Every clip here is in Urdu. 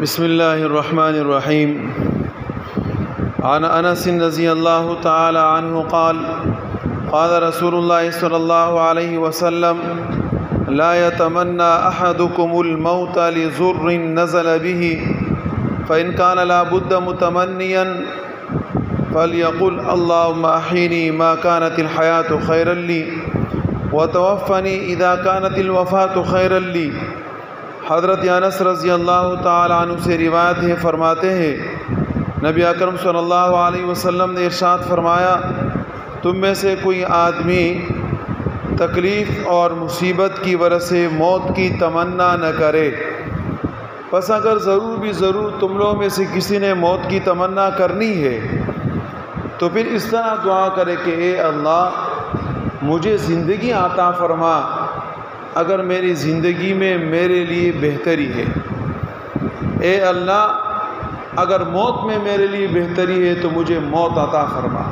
بسم اللہ الرحمن الرحیم عن انس رضی اللہ تعالی عنہ قال قال رسول اللہ صلی اللہ علیہ وسلم لا يتمنى احدكم الموت لضر نزل به فإن كان لا بد متمنيا فليقل اللهم احيني ما كانت الحياة خيرا لي وتوفني اذا كانت الوفاة خيرا لي۔ حضرت انس رضی اللہ تعالی عنہ سے روایت ہے، فرماتے ہیں نبی اکرم صلی اللہ علیہ وسلم نے ارشاد فرمایا، تم میں سے کوئی آدمی تکلیف اور مصیبت کی وجہ سے موت کی تمنا نہ کرے، پس اگر ضرور بھی ضرور تم لوگوں میں سے کسی نے موت کی تمنا کرنی ہے تو پھر اس طرح دعا کرے کہ اے اللہ مجھے زندگی عطا فرما اگر میری زندگی میں میرے لیے بہتری ہے، اے اللہ اگر موت میں میرے لیے بہتری ہے تو مجھے موت عطا فرما۔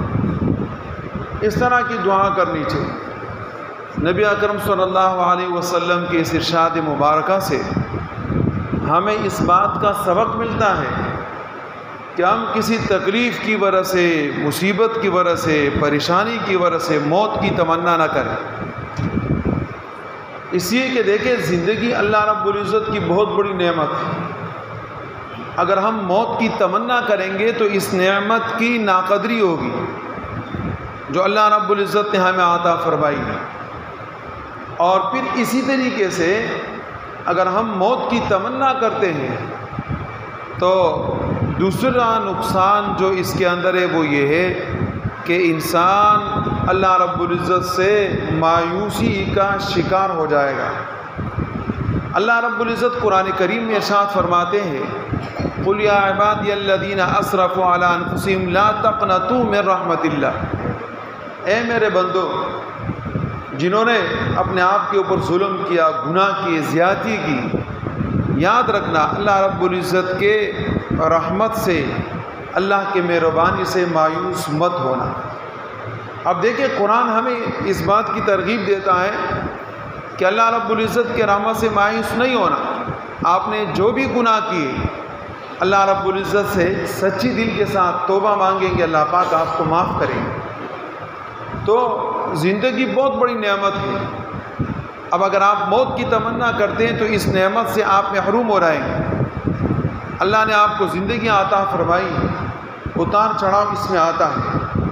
اس طرح کی دعا کرنی چاہیے۔ نبی اکرم صلی اللہ علیہ وسلم کے اس ارشاد مبارکہ سے ہمیں اس بات کا سبق ملتا ہے کہ ہم کسی تکلیف کی وجہ سے، مصیبت کی وجہ سے، پریشانی کی وجہ سے موت کی تمنا نہ کریں، اس لیے کہ دیکھیں زندگی اللہ رب العزت کی بہت بڑی نعمت ہے۔ اگر ہم موت کی تمنا کریں گے تو اس نعمت کی ناقدری ہوگی جو اللہ رب العزت نے ہمیں عطا فرمائی ہے۔ اور پھر اسی طریقے سے اگر ہم موت کی تمنا کرتے ہیں تو دوسرا نقصان جو اس کے اندر ہے وہ یہ ہے کہ انسان اللہ رب العزت سے مایوسی کا شکار ہو جائے گا۔ اللہ رب العزت قرآن کریم میں ارشاد فرماتے ہیں، قُلْ يَا عِبَادِيَ الَّذِينَ أَسْرَفُوا عَلَىٰ أَنفُسِهِمْ لَا تَقْنَطُوا مِن رَحْمَةِ اللَّهِ، اے میرے بندو جنہوں نے اپنے آپ کے اوپر ظلم کیا، گناہ کی، زیادتی کی، یاد رکھنا اللہ رب العزت کے رحمت سے، اللہ کے مہربانی سے مایوس مت ہونا۔ اب دیکھیں قرآن ہمیں اس بات کی ترغیب دیتا ہے کہ اللہ رب العزت کے رحمت سے مایوس نہیں ہونا۔ آپ نے جو بھی گناہ کیے اللہ رب العزت سے سچی دل کے ساتھ توبہ مانگیں گے، اللہ پاک آپ کو معاف کریں گے۔ تو زندگی بہت بڑی نعمت ہے۔ اب اگر آپ موت کی تمنا کرتے ہیں تو اس نعمت سے آپ محروم ہو رہے ہیں۔ اللہ نے آپ کو زندگی عطا فرمائی، اتار چڑھاؤ اس میں آتا ہے،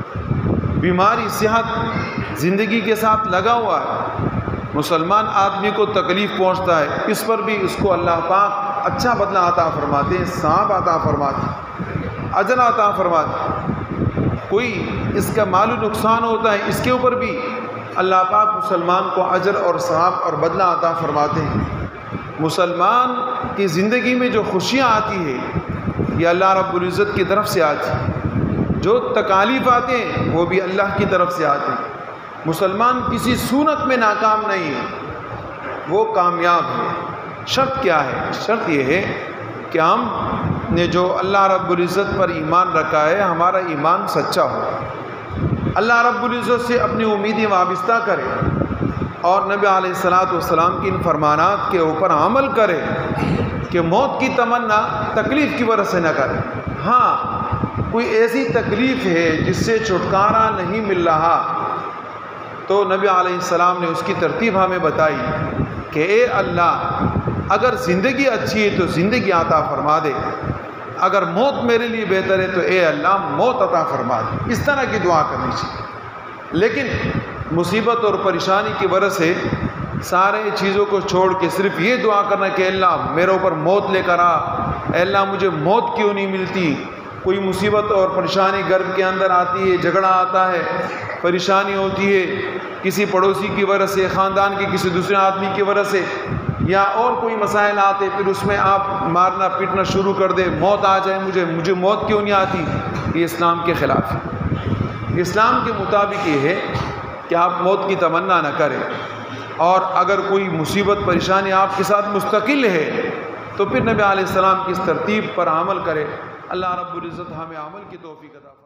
بیماری صحت زندگی کے ساتھ لگا ہوا ہے۔ مسلمان آدمی کو تکلیف پہنچتا ہے، اس پر بھی اس کو اللہ پاک اچھا بدلہ عطا فرماتے ہیں، ثواب عطا فرماتے ہیں، اجر عطا فرماتے ہیں۔ کوئی اس کا مالی نقصان ہوتا ہے، اس کے اوپر بھی اللہ پاک مسلمان کو اجر اور ثواب اور بدلہ عطا فرماتے ہیں۔ مسلمان کی زندگی میں جو خوشیاں آتی ہے یہ اللہ رب العزت کی طرف سے آتی ہیں، جو تکالیف آتے ہیں وہ بھی اللہ کی طرف سے آتے ہیں۔ مسلمان کسی صورت میں ناکام نہیں ہے، وہ کامیاب ہے۔ شرط کیا ہے؟ شرط یہ ہے کہ ہم نے جو اللہ رب العزت پر ایمان رکھا ہے ہمارا ایمان سچا ہو، اللہ رب العزت سے اپنی امیدیں وابستہ کرے اور نبی علیہ السلام کی ان فرمانات کے اوپر عمل کرے کہ موت کی تمنا تکلیف کی وجہ سے نہ کرے۔ ہاں کوئی ایسی تکلیف ہے جس سے چھٹکارا نہیں مل رہا تو نبی علیہ السلام نے اس کی ترتیب ہمیں بتائی کہ اے اللہ اگر زندگی اچھی ہے تو زندگی عطا فرما دے، اگر موت میرے لیے بہتر ہے تو اے اللہ موت عطا فرما دے۔ اس طرح کی دعا کرنی چاہیے۔ لیکن مصیبت اور پریشانی کی وجہ سے سارے چیزوں کو چھوڑ کے صرف یہ دعا کرنا کہ اللہ میرے اوپر موت لے کر آ، اے اللہ مجھے موت کیوں نہیں ملتی۔ کوئی مصیبت اور پریشانی گھر کے اندر آتی ہے، جھگڑا آتا ہے، پریشانی ہوتی ہے کسی پڑوسی کی وجہ سے، خاندان کے کسی دوسرے آدمی کی وجہ سے، یا اور کوئی مسائل آتے پھر اس میں آپ مارنا پیٹنا شروع کر دیں، موت آ جائے مجھے موت کیوں نہیں آتی۔ یہ اسلام کے خلاف ہے۔ اسلام کے مطابق یہ ہے کہ آپ موت کی تمنا نہ کریں، اور اگر کوئی مصیبت پریشانی آپ کے ساتھ مستقل ہے تو پھر نبی علیہ السلام کی اس ترتیب پر عمل کرے۔ اللہ رب العزت ہمیں عمل کی توفیق عطا فرمائے۔